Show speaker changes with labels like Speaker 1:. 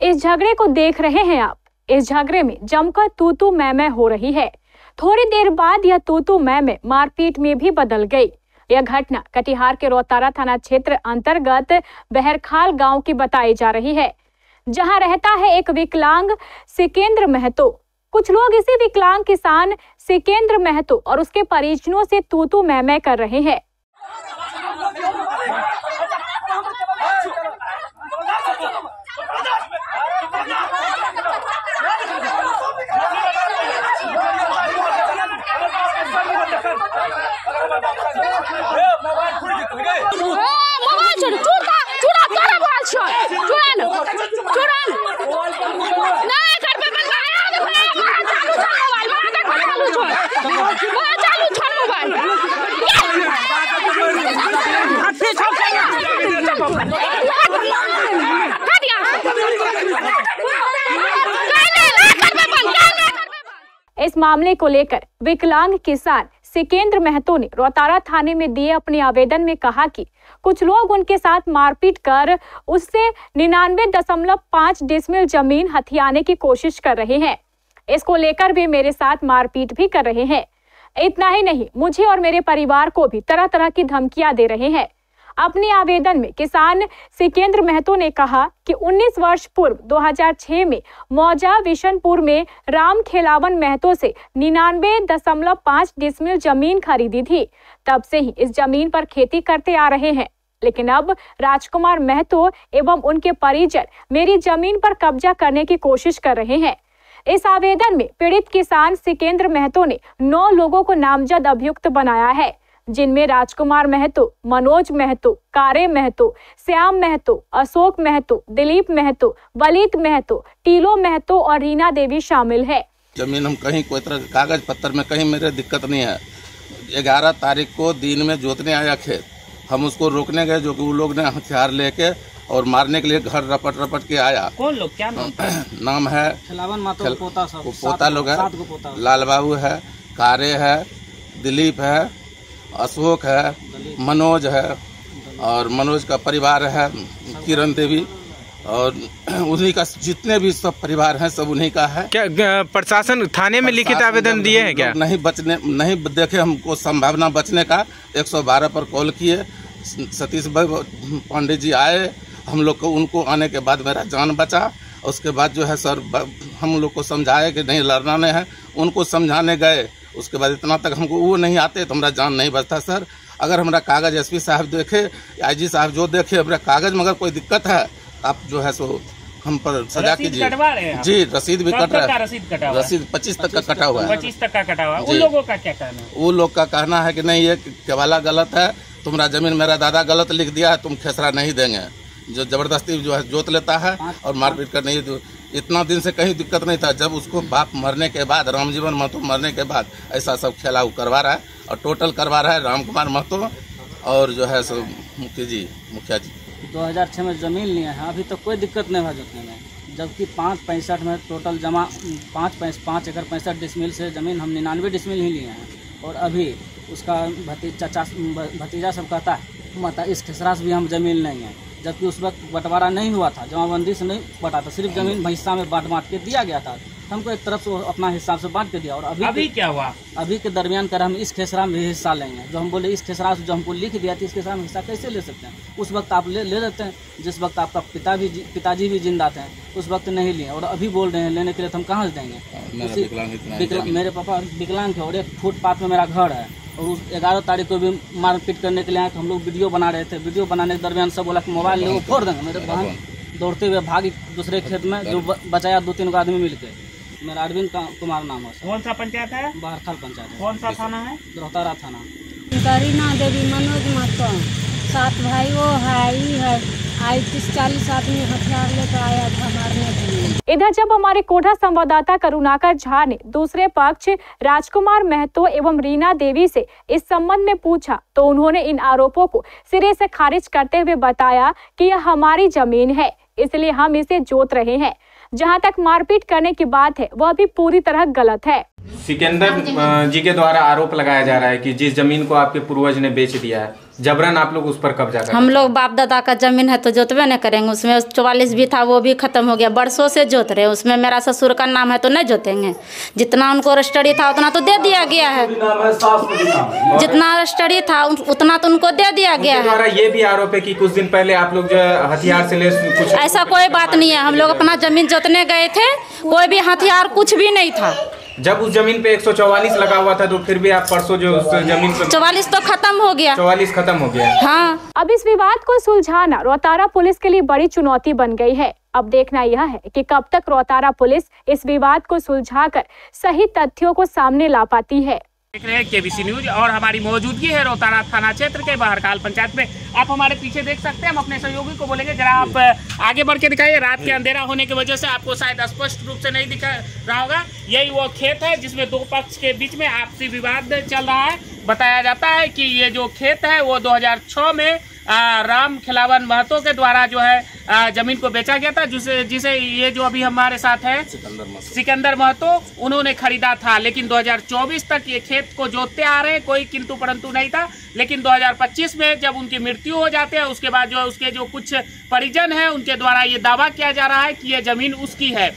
Speaker 1: इस झगड़े को देख रहे हैं आप। इस झगड़े में जमकर तू मैं हो रही है। थोड़ी देर बाद यह तू मैं मारपीट में भी बदल गई। यह घटना कटिहार के रोहतारा थाना क्षेत्र अंतर्गत बहरखाल गांव की बताई जा रही है, जहां रहता है एक विकलांग सिकेंद्र महतो। कुछ लोग इसी विकलांग किसान सिकेंद्र महतो और उसके परिजनों से तू मैं कर रहे हैं। इस मामले को लेकर विकलांग किसान सिकेंद्र महतो ने रोहतारा थाने में दिए अपने आवेदन में कहा कि कुछ लोग उनके साथ मारपीट कर उससे 99.5 डिसमिल जमीन हथियाने की कोशिश कर रहे हैं। इसको लेकर वे मेरे साथ मारपीट भी कर रहे हैं। इतना ही नहीं, मुझे और मेरे परिवार को भी तरह तरह की धमकियां दे रहे हैं। अपने आवेदन में किसान सिकेंद्र महतो ने कहा कि 19 वर्ष पूर्व 2006 में मौजा विशनपुर में राम खेलावन महतो से 99.5 डिसमिल जमीन खरीदी थी। तब से ही इस जमीन पर खेती करते आ रहे हैं, लेकिन अब राजकुमार महतो एवं उनके परिजन मेरी जमीन पर कब्जा करने की कोशिश कर रहे हैं। इस आवेदन में पीड़ित किसान सिकेंद्र महतो ने 9 लोगों को नामजद अभियुक्त बनाया है, जिनमें राजकुमार महतो, मनोज महतो, कारे महतो, श्याम महतो, अशोक महतो, दिलीप महतो, वलित महतो, टीलो महतो और रीना देवी शामिल है।
Speaker 2: जमीन हम कहीं कोई तरह कागज पत्तर में कहीं मेरे दिक्कत नहीं है। 11 तारीख को दिन में जोतने आया खेत, हम उसको रोकने गए, जो कि वो लोग ने हथियार लेके और मारने के लिए घर रपट के आया।
Speaker 3: कौन लोग, क्या
Speaker 2: नाम है? पोता लोग है, लाल बाबू है, कारे है, दिलीप है, अशोक है, मनोज है और मनोज का परिवार है किरण देवी, और उन्हीं का जितने भी सब परिवार हैं सब उन्हीं का है।
Speaker 4: क्या प्रशासन थाने में लिखित आवेदन दिए हैं? क्या नहीं देखे हमको संभावना बचने का। 112 पर कॉल किए, सतीश भाई पांडे जी आए, हम लोग को उनको आने के बाद मेरा जान बचा। उसके बाद जो है सर हम लोग को समझाए कि नहीं लड़ना नहीं है, उनको समझाने गए। उसके बाद इतना तक हमको वो नहीं आते तो हमारा जान नहीं बचता सर। अगर हमारा कागज एसपी साहब देखे, आईजी साहब जो देखे हमारा कागज में अगर कोई दिक्कत है आप जो है सो हम पर सजा कीजिए। जी रसीद भी कट रहा है, रसीद 25 तक का कटा हुआ है।
Speaker 3: 25 तक का कटा हुआ है। उन लोगों का क्या कहना है?
Speaker 2: वो लोग का कहना है कि नहीं ये केवाला गलत है, तुम्हारा जमीन मेरा दादा गलत लिख दिया है, तुम खेसरा नहीं देंगे। जो जबरदस्ती जो है जोत लेता है और मारपीट कर नहीं। इतना दिन से कहीं दिक्कत नहीं था, जब उसको बाप मरने के बाद, रामजीवन महतो मरने के बाद ऐसा सब खेला करवा रहा है और टोटल करवा रहा है रामकुमार महतो और जो है सो मुखिया जी
Speaker 5: 2006 में ज़मीन लिए हैं, अभी तक कोई दिक्कत नहीं हुआ जोतने में, जबकि 5.65 में टोटल जमा 5 एकड़ 65 डिसमिल से ज़मीन हम 99 डिसमिल ही लिए हैं। और अभी उसका भतीजा सब कहता है माता इस खेसरा से भी हम ज़मीन नहीं है, जबकि उस वक्त बंटवारा नहीं हुआ था, जमाबंदी से नहीं बटा था, सिर्फ ज़मीन हिस्सा में बांट के दिया गया था। हमको एक तरफ से अपना हिसाब से बांट के दिया। और अभी क्या हुआ? अभी के दरमियान कर हम इस खेसरा में हिस्सा लेंगे। जो हम बोले इस खेसरा से जो हमको लिख दिया था इस खेसरा में हिस्सा कैसे ले सकते हैं? उस वक्त आप ले लेते हैं, जिस वक्त आपका पिताजी भी जिंदा थे उस वक्त नहीं लिए, और अभी बोल रहे हैं लेने के लिए, तो हम कहाँ से देंगे? मेरे पापा विकलांग है और एक फुटपाथ में मेरा घर है। और उस 11 तारीख को भी मारपीट करने के लिए आए, हम लोग वीडियो बना रहे थे। वीडियो बनाने के दरमियान सब बोला कि मोबाइल ले वो फोड़ देंगे। मेरे बहन दौड़ते हुए भागी दूसरे खेत में, जो बचाया 2-3 को आदमी मिलकर। मेरा अरविंद कुमार नाम है।
Speaker 3: कौन सा पंचायत है?
Speaker 5: बहरखाल पंचायत।
Speaker 3: कौन सा थाना है?
Speaker 5: रोहतारा थाना।
Speaker 6: रीना देवी, मनोज महतो, 7 भाई वो है, ही है। 30-40 आदमी हथियार लेकर आया था मारने के लिए।
Speaker 1: इधर जब हमारे कोटा संवाददाता करुणाकर झा ने दूसरे पक्ष राजकुमार महतो एवं रीना देवी से इस संबंध में पूछा, तो उन्होंने इन आरोपों को सिरे से खारिज करते हुए बताया कि यह हमारी जमीन है, इसलिए हम इसे जोत रहे हैं। जहां तक मारपीट करने की बात है वह भी पूरी तरह गलत है।
Speaker 4: सिकंदर जी के द्वारा आरोप लगाया जा रहा है कि जिस जमीन को आपके पूर्वज ने बेच दिया है
Speaker 7: जबरन आप लोग उस पर कब्जा कर?
Speaker 8: हम लोग बाप दादा का जमीन है तो जोतवे नहीं करेंगे। उसमें 44 भी था, वो भी खत्म हो गया, बरसों से जोत रहे। उसमें मेरा ससुर का नाम है तो नहीं जोतेंगे। जितना उनको रजिस्ट्री था उतना तो दे दिया गया है, जितना रजिस्ट्री था उतना तो उनको दे दिया गया है।
Speaker 7: ये भी आरोप है कि कुछ दिन पहले आप लोग जो हथियार से लेस कुछ,
Speaker 8: ऐसा कोई बात नहीं है। हम लोग अपना जमीन जोतने गए थे, कोई भी हथियार कुछ भी नहीं था।
Speaker 7: जब उस जमीन पे 144 लगा हुआ था तो फिर भी आप परसों जो उस जमीन पे
Speaker 8: 44 तो खत्म हो गया।
Speaker 7: 44 खत्म हो गया।
Speaker 8: हाँ।
Speaker 1: अब इस विवाद को सुलझाना रोहतारा पुलिस के लिए बड़ी चुनौती बन गई है। अब देखना यह है कि कब तक रोहतारा पुलिस इस विवाद को सुलझाकर सही तथ्यों को सामने ला पाती है।
Speaker 3: देख रहे हैं केबीसी न्यूज और हमारी मौजूदगी है रोहतारा थाना क्षेत्र के बहरकाल पंचायत में। आप हमारे पीछे देख सकते हैं। हम अपने सहयोगी को बोलेंगे जरा आप आगे बढ़ के दिखाइए। रात के अंधेरा होने की वजह से आपको शायद स्पष्ट रूप से नहीं दिख रहा होगा। यही वो खेत है जिसमें दो पक्ष के बीच में आपसी विवाद चल रहा है। बताया जाता है कि ये जो खेत है वो 2006 में राम खिलावन महतो के द्वारा जो है जमीन को बेचा गया था, जिसे ये जो अभी हमारे साथ है सिकंदर महतो, उन्होंने खरीदा था। लेकिन 2024 तक ये खेत को जोतते आ रहे हैं, कोई किंतु परंतु नहीं था। लेकिन 2025 में जब उनकी मृत्यु हो जाती है उसके बाद जो उसके जो कुछ परिजन हैं उनके द्वारा ये दावा किया जा रहा है कि ये जमीन उसकी है।